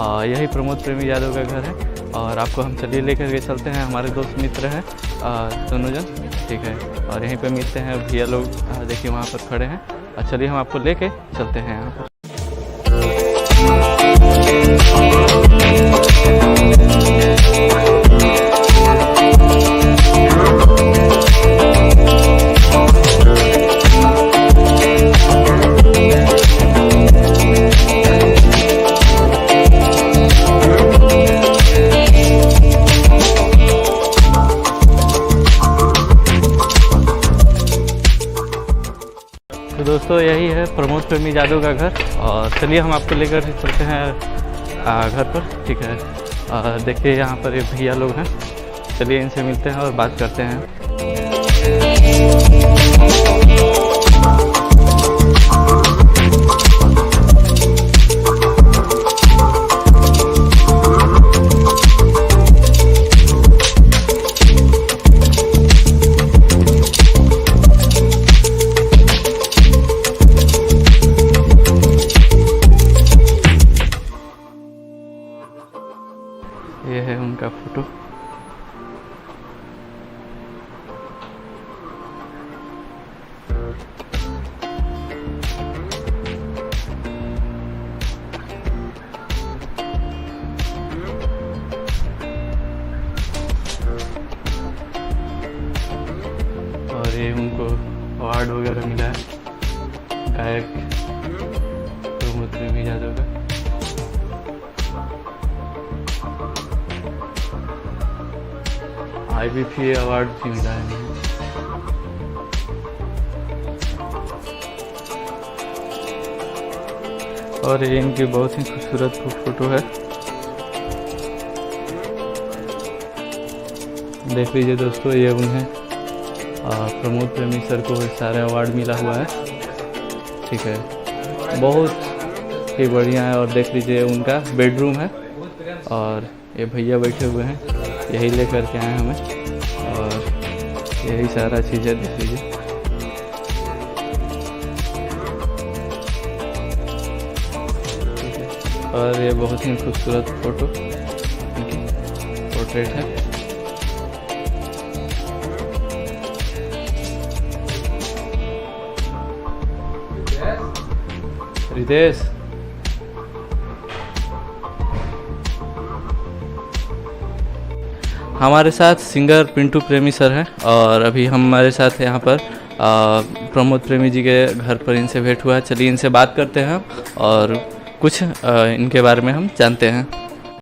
यही प्रमोद प्रेमी यादव का घर है और आपको हम चलिए लेकर के चलते हैं। हमारे दोस्त मित्र हैं दोनों जन, ठीक है। और यहीं पे मिलते हैं भैया लोग, देखिए वहाँ पर खड़े हैं। और चलिए हम आपको लेके चलते हैं यहाँ पर। तो दोस्तों यही है प्रमोद प्रेमी यादव का घर और चलिए हम आपको लेकर चलते हैं घर पर, ठीक है। देखिए यहाँ पर ये भैया लोग हैं, चलिए इनसे मिलते हैं और बात करते हैं। ये है उनका फोटो। और ये उनको अवार्ड वगैरह मिला है गायक प्रमोद प्रेमी यादव का। IBFA अवार्ड भी मिला है। और ये इनकी बहुत ही खूबसूरत फोटो है, देख लीजिए दोस्तों। ये उन्हें प्रमोद प्रेमी सर को सारे अवार्ड मिला हुआ है, ठीक है। बहुत ही बढ़िया है। और देख लीजिए उनका बेडरूम है और ये भैया बैठे हुए हैं, यही लेकर के आए हमें और यही सारा चीज़ें देख लीजिए। और ये बहुत ही खूबसूरत फोटो पोर्ट्रेट है। रितेश, हमारे साथ सिंगर पिंटू प्रेमी सर हैं और अभी हमारे साथ यहाँ पर प्रमोद प्रेमी जी के घर पर इनसे भेंट हुआ है। चलिए इनसे बात करते हैं और कुछ इनके बारे में हम जानते हैं।